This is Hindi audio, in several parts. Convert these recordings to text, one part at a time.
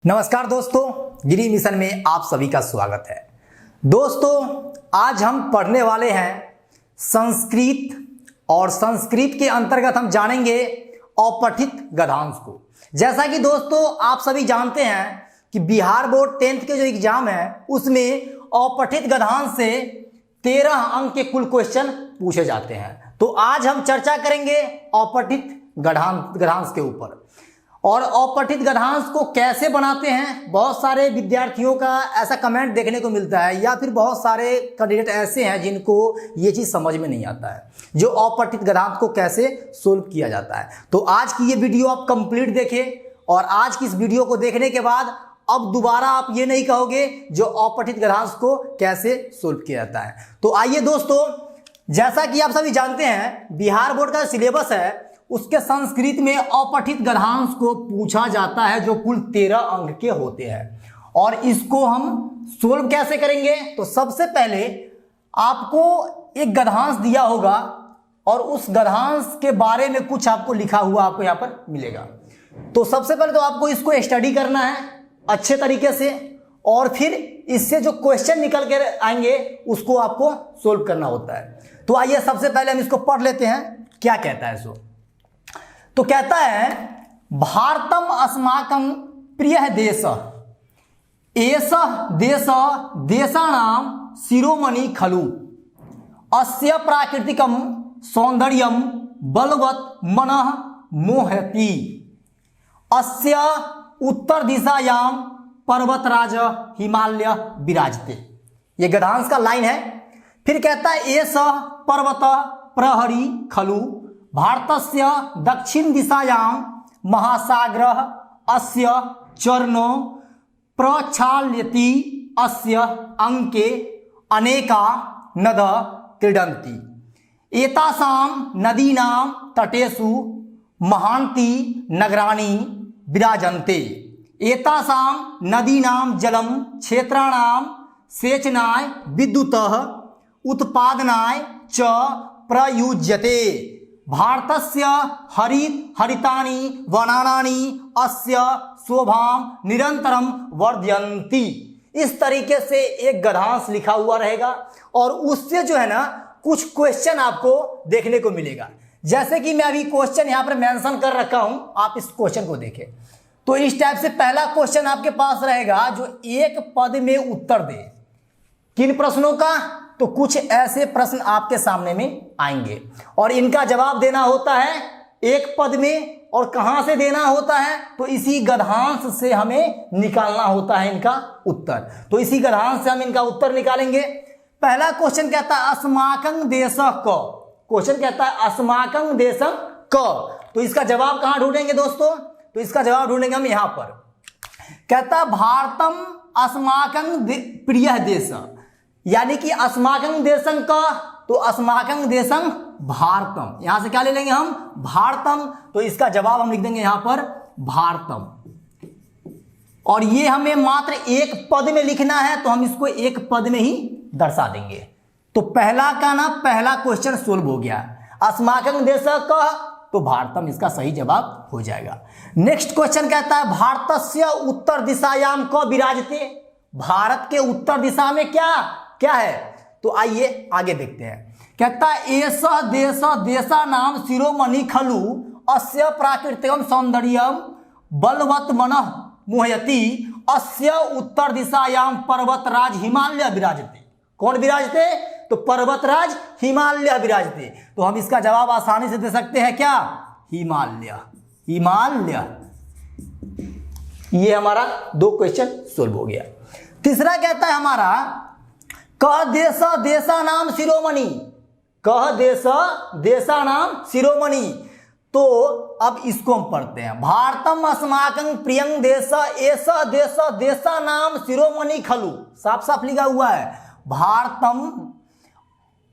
नमस्कार दोस्तों, गिरी मिशन में आप सभी का स्वागत है। दोस्तों, आज हम पढ़ने वाले हैं संस्कृत और संस्कृत के अंतर्गत हम जानेंगे अपठित गद्यांश को। जैसा कि दोस्तों आप सभी जानते हैं कि बिहार बोर्ड 10th के जो एग्जाम है उसमें अपठित गद्यांश से 13 अंक के कुल क्वेश्चन पूछे जाते हैं। तो आज हम चर्चा करेंगे अपठित गद्यांश के ऊपर और अपठित गद्यांश को कैसे बनाते हैं। बहुत सारे विद्यार्थियों का ऐसा कमेंट देखने को मिलता है या फिर बहुत सारे कैंडिडेट ऐसे हैं जिनको ये चीज़ समझ में नहीं आता है जो अपठित गद्यांश को कैसे सोल्व किया जाता है। तो आज की ये वीडियो आप कंप्लीट देखें और आज की इस वीडियो को देखने के बाद अब दोबारा आप ये नहीं कहोगे जो अपठित गद्यांश को कैसे सोल्व किया जाता है। तो आइए दोस्तों, जैसा कि आप सभी जानते हैं बिहार बोर्ड का सिलेबस है उसके संस्कृत में अपठित गद्यांश को पूछा जाता है जो कुल 13 अंक के होते हैं। और इसको हम सोल्व कैसे करेंगे? तो सबसे पहले आपको एक गद्यांश दिया होगा और उस गद्यांश के बारे में कुछ आपको लिखा हुआ आपको यहाँ पर मिलेगा। तो सबसे पहले तो आपको इसको स्टडी करना है अच्छे तरीके से और फिर इससे जो क्वेश्चन निकल कर आएंगे उसको आपको सोल्व करना होता है। तो आइए सबसे पहले हम इसको पढ़ लेते हैं क्या कहता है सो। तो कहता है भारतम अस्माकं प्रिय देश एष देश देशानां शिरोमणि खलु अस्य प्राकृतिकं सौंदर्यं बलवत् मनः मोहति अस्य उत्तर दिशायां पर्वतराज हिमालय विराजते। ये गद्यांश का लाइन है। फिर कहता है एष पर्वत प्रहरी खलु भारतस्य दक्षिण दिशायां महासागरः अस्य चरणो प्रक्षाल्यति अस्य अंके अनेका नद्यः क्रीडन्ति एतासां नदीनां तटेषु महान्ति नगराणि विराजन्ते एतासां नदीनां जलं क्षेत्राणां सेचनाय विद्युतः उत्पादनाय च प्रयुज्यते भारतस्य हरितानि वनानि अस्य शोभां निरंतरम वर्धयन्ति। इस तरीके से एक गद्यांश लिखा हुआ रहेगा और उससे जो है ना कुछ क्वेश्चन आपको देखने को मिलेगा। जैसे कि मैं अभी क्वेश्चन यहाँ पर मेंशन कर रखा हूं, आप इस क्वेश्चन को देखें। तो इस टाइप से पहला क्वेश्चन आपके पास रहेगा जो एक पद में उत्तर दे। किन प्रश्नों का? तो कुछ ऐसे प्रश्न आपके सामने में आएंगे और इनका जवाब देना होता है एक पद में। और कहां से देना होता है? तो इसी गद्यांश से हमें निकालना होता है इनका उत्तर। तो इसी गद्यांश से हम इनका उत्तर निकालेंगे। पहला क्वेश्चन कहता है अस्माकं देशः क। क्वेश्चन कहता है अस्माकं देशः क। तो इसका जवाब कहां ढूंढेंगे दोस्तों? तो इसका जवाब ढूंढेंगे हम यहां पर। कहता है भारतम अस्माकं प्रिय देश, यानी कि अस्माकं देशं का। तो अस्माकं देशं भारतम, यहां से क्या ले लेंगे हम? भारतम। तो इसका जवाब हम लिख देंगे यहां पर भारतम। और ये हमें मात्र एक पद में लिखना है तो हम इसको एक पद में ही दर्शा देंगे। तो पहला का ना पहला क्वेश्चन सोल्व हो गया। अस्माकं देशः का तो भारतम इसका सही जवाब हो जाएगा। नेक्स्ट क्वेश्चन कहता है भारतस्य उत्तर दिशायां क विराजते। भारत के उत्तर दिशा में क्या है? तो आइए आगे देखते हैं। कहता है एष देश देशानां शिरोमणि खलु अस्य प्राकृतिकं सौंदर्यं बलवत् मनः मोहयति अस्य उत्तर दिशायां पर्वतराज हिमालय विराजते। कौन विराजते? तो पर्वतराज हिमालय विराजते। तो हम इसका जवाब आसानी से दे सकते हैं क्या? हिमालय। ये हमारा दो क्वेश्चन सोल्व हो गया। तीसरा कहता है हमारा कह देश देशानाम शिरोमणि। कह देश देशानाम शिरोमणि। तो अब इसको हम पढ़ते हैं। भारतम अस्माकं प्रियं देश एष देश देशानाम शिरोमणि खलु। साफ साफ लिखा हुआ है भारतम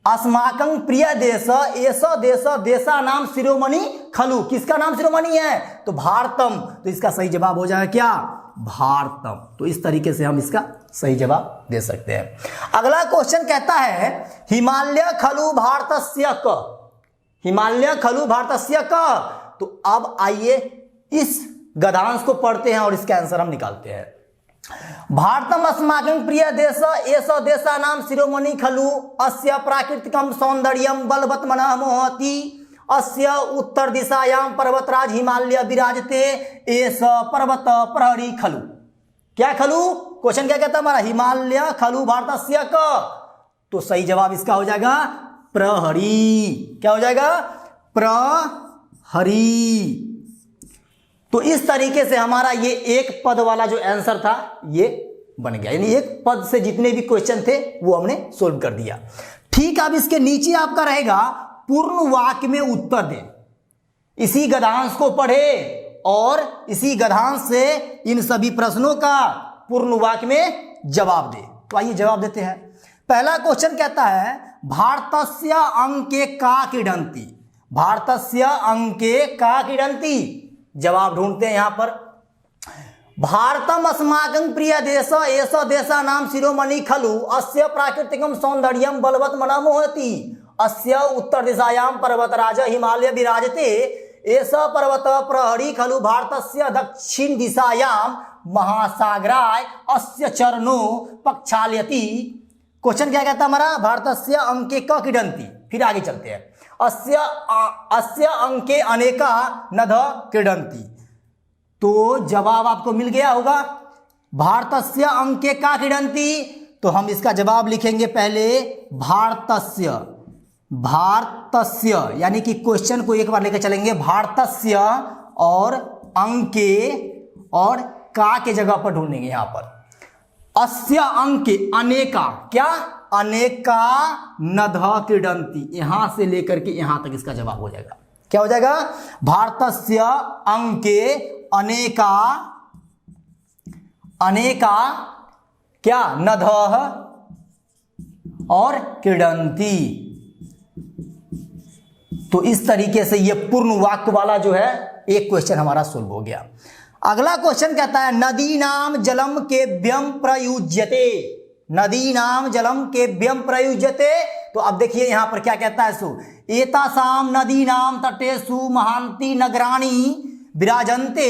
अस्माकं प्रिय देश एष देश देशानाम शिरोमणि खलु। किसका नाम शिरोमणि है? तो भारतम। तो इसका सही जवाब हो जाएगा क्या? भारतम। तो इस तरीके से हम इसका सही जवाब दे सकते हैं। अगला क्वेश्चन कहता है हिमालय खलु भारतस्य क। हिमालय खलु भारतस्य क। तो अब आइए इस गद्यांश को पढ़ते हैं और इसका आंसर हम निकालते हैं। भारतम अस्माकं प्रिय देश एष देशानां शिरोमणि खलु अस्य प्राकृतिकं सौंदर्यं बलवत्मनः मोहति अस्य उत्तर दिशायां पर्वतराज हिमालय विराजते एष पर्वत प्रहरी खलु। क्या खलु? क्वेश्चन क्या कहता है हमारा? हिमालय खलु भारतस्य क। तो सही जवाब इसका हो जाएगा प्रहरी। क्या हो जाएगा? प्रहरी। तो इस तरीके से हमारा ये एक पद वाला जो आंसर था ये बन गया, यानी एक पद से जितने भी क्वेश्चन थे वो हमने सोल्व कर दिया। ठीक, अब इसके नीचे आपका रहेगा पूर्ण वाक्य में उत्तर दें। इसी गद्यांश को पढ़े और इसी गद्यांश से इन सभी प्रश्नों का पूर्ण वाक्य में जवाब दे। तो आइए जवाब देते हैं। पहला क्वेश्चन कहता है भारतस्य अंके का क्रीडन्ति। भारतस्य अंके का क्रीडन्ति। जवाब ढूंढते हैं यहां पर। भारतम अस्माकं प्रिय देश एष देशानां शिरोमणि खलु अस्य प्राकृतिकं सौंदर्यं बलवत्मनः मोहति अस्य उत्तर दिशायां पर्वतराज हिमालय विराजते एष पर्वत प्रहरी खलु भारतस्य दक्षिण दिशायां महासागराय अस्य चरणो प्रक्षाल्यति। क्वेश्चन क्या कहता है हमारा? भारतस्य अंके क क्रीडन्ति। फिर आगे चलते हैं। अस्य अंके अनेका नद क्रीडन्ति। तो जवाब आपको मिल गया होगा। भारतस्य अंके का क्रीडन्ति, तो हम इसका जवाब लिखेंगे पहले भारतस्य। भारतस्य यानी कि क्वेश्चन को एक बार लेकर चलेंगे। भारतस्य और अंके और का के जगह पर ढूंढेंगे यहां पर। अस्य अंके अनेका, क्या? अनेका नद क्रीडन्ति। यहां से लेकर के यहां तक इसका जवाब हो जाएगा। क्या हो जाएगा? भारतस्य अंके अनेका क्या? नदः और क्रीडन्ति। तो इस तरीके से ये पूर्ण वाक्य वाला जो है एक क्वेश्चन हमारा सोल्व हो गया। अगला क्वेश्चन कहता है नदीनां जलम केभ्यं प्रयुज्यते। नदीनां जलम केभ्यं प्रयुज्यते। तो अब देखिए यहां पर क्या कहता है सो एतासां नदीनां तटेषु महान्ति नगराणि विराजन्ते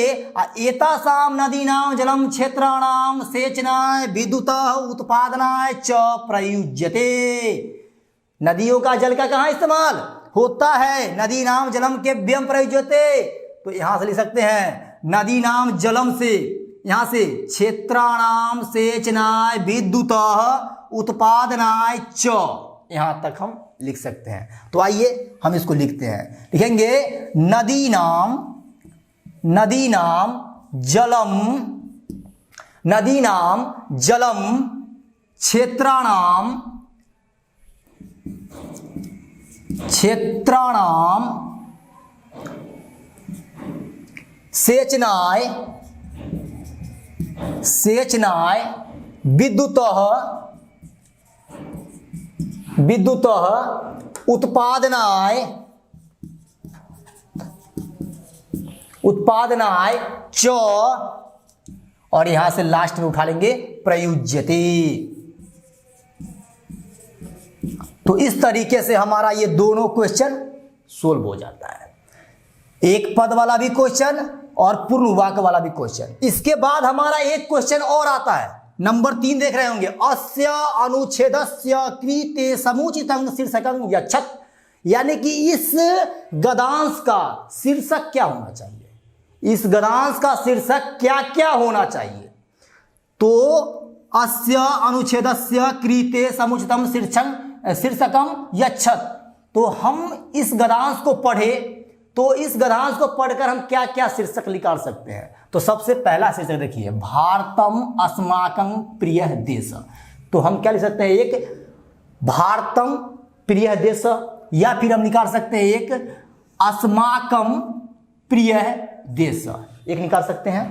एतासां नदीनां जलम क्षेत्राणां सेचनाय विद्युत उत्पादनाय च प्रयुज्यते। नदियों का जल का कहां इस्तेमाल होता है? नदीनां जलम केभ्यं प्रयुज्यते। तो यहां से लिख सकते हैं नदीनां जलम से, यहां से क्षेत्राणाम सेचनाय विद्युत उत्पादनाय च, यहां तक हम लिख सकते हैं। तो आइए हम इसको लिखते हैं। लिखेंगे नदीनां जलम क्षेत्राणाम सेचनाय विद्युत उत्पादनाय च, और यहां से लास्ट में उठा लेंगे प्रयुज्यते। तो इस तरीके से हमारा ये दोनों क्वेश्चन सोल्व हो जाता है। एक पद वाला भी क्वेश्चन और पूर्ण वाक्य वाला भी क्वेश्चन। इसके बाद हमारा एक क्वेश्चन और आता है, नंबर 3 देख रहे होंगे। अस्य अनुच्छेदस्य कृते समुचितं शीर्षकं यच्छत। यानी कि इस गद्यांश का शीर्षक क्या होना चाहिए? इस गद्यांश का शीर्षक क्या क्या होना चाहिए? तो अस्य अनुच्छेदस्य कृते समुचितं शीर्षकं यच्छत। तो हम इस गद्यांश को पढ़े तो इस गद्यांश को पढ़कर हम क्या क्या शीर्षक निकाल सकते हैं? तो सबसे पहला शीर्षक देखिए, भारतम अस्माकं प्रिय देश। तो हम क्या लिख सकते हैं? एक भारतम प्रिय देश, या फिर हम निकाल सकते हैं एक अस्माकं प्रिय देश, एक निकाल सकते हैं।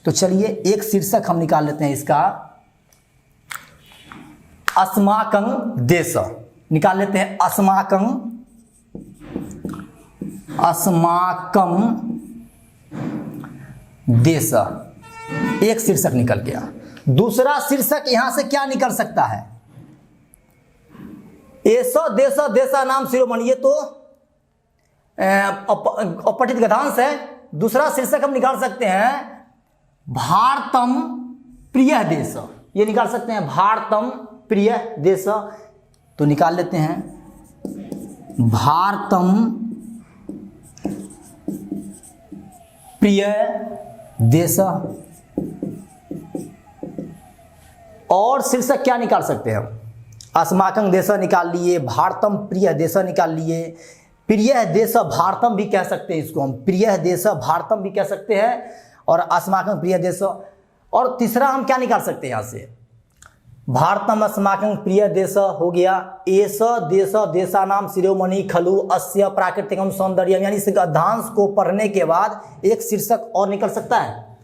तो चलिए एक शीर्षक हम निकाल लेते हैं इसका, अस्माकं देश निकाल लेते हैं। अस्माकं देश, एक शीर्षक निकल गया। दूसरा शीर्षक यहां से क्या निकल सकता है? एषा देशा नाम शिरोमणि। ये तो अपठित गद्यांश है, दूसरा शीर्षक हम निकाल सकते हैं भारतम प्रिय देश, ये निकाल सकते हैं भारतम प्रिय देश। तो निकाल लेते हैं भारतम प्रिय देश। और शीर्षक क्या निकाल सकते हैं हम? अस्माकं देश निकाल लिए, भारतम प्रिय देश निकाल लिए, प्रिय देश भारतम भी कह सकते हैं इसको हम, प्रिय देश भारतम भी कह सकते हैं, और अस्माकं प्रिय देश। और तीसरा हम क्या निकाल सकते हैं यहाँ से? भारतम अस्माकं प्रिय देश हो गया, एस देश देशानाम शिरोमणि खलु अस्य प्राकृतिकम सौंदर्यम, यानी इस गद्यांश को पढ़ने के बाद एक शीर्षक और निकल सकता है,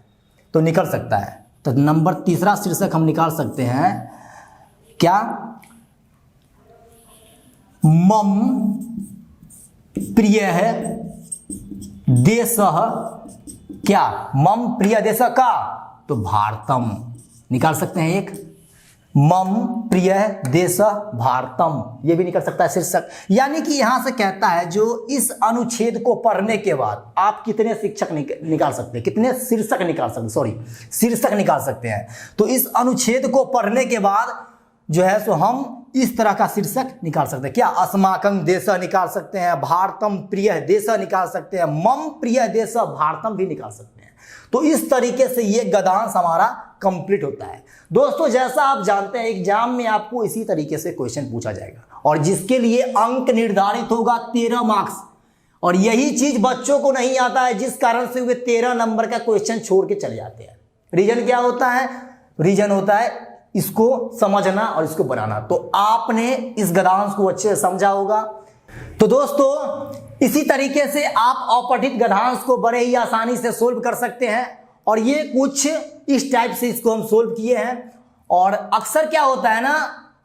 तो निकल सकता है। तो नंबर तीसरा शीर्षक हम निकाल सकते हैं क्या? मम प्रिय है देश, क्या? मम प्रिय देश का, तो भारतम निकाल सकते हैं एक, मम प्रिय देश भारतम, ये भी निकल सकता है शीर्षक। यानी कि यहां से कहता है जो इस अनुच्छेद को पढ़ने के बाद आप कितने शिक्षक निकाल सकते हैं, कितने शीर्षक निकाल सकते, सॉरी शीर्षक निकाल सकते हैं। तो इस अनुच्छेद को पढ़ने के बाद जो है सो हम इस तरह का शीर्षक निकाल सकते हैं। क्या? अस्माकं देश निकाल सकते हैं, भारतम प्रिय देश निकाल सकते हैं, मम प्रिय देश भारतम भी निकाल सकते हैं। तो इस तरीके से ये गद्यांश हमारा कंप्लीट होता है। दोस्तों जैसा आप जानते हैं एग्जाम में आपको इसी तरीके से क्वेश्चन पूछा जाएगा और जिसके लिए अंक निर्धारित होगा 13 मार्क्स, और यही चीज बच्चों को नहीं आता है जिस कारण से वे 13 नंबर का क्वेश्चन छोड़ के चले जाते हैं। रीजन क्या होता है? रीजन होता है इसको समझना और इसको बनाना। तो आपने इस गद्यांश को अच्छे से समझा होगा। तो दोस्तों इसी तरीके से आप अपठित गद्यांश को बड़े ही आसानी से सोल्व कर सकते हैं, और ये कुछ इस टाइप से इसको हम सोल्व किए हैं। और अक्सर क्या होता है ना,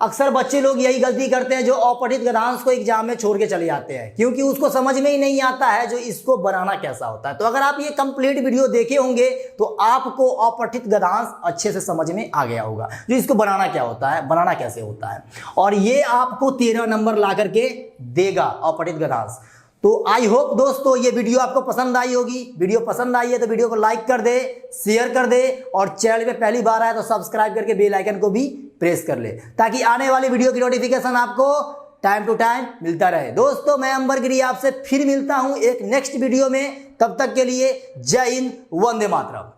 अक्सर बच्चे लोग यही गलती करते हैं जो अपठित गद्यांश को एग्जाम में छोड़ के चले जाते हैं, क्योंकि उसको समझ में ही नहीं आता है जो इसको बनाना कैसा होता है। तो अगर आप ये कंप्लीट वीडियो देखे होंगे तो आपको अपठित गद्यांश अच्छे से समझ में आ गया होगा, जो इसको बनाना क्या होता है, बनाना कैसे होता है, और ये आपको 13 नंबर ला करके देगा अपठित गद्यांश। तो आई होप दोस्तों ये वीडियो आपको पसंद आई होगी। वीडियो पसंद आई है तो वीडियो को लाइक कर दे, शेयर कर दे, और चैनल पे पहली बार आया तो सब्सक्राइब करके बेल आइकन को भी प्रेस कर ले, ताकि आने वाली वीडियो की नोटिफिकेशन आपको टाइम टू टाइम मिलता रहे। दोस्तों मैं अंबरगिरी आपसे फिर मिलता हूं एक नेक्स्ट वीडियो में, तब तक के लिए जय हिंद, वंदे मातरम।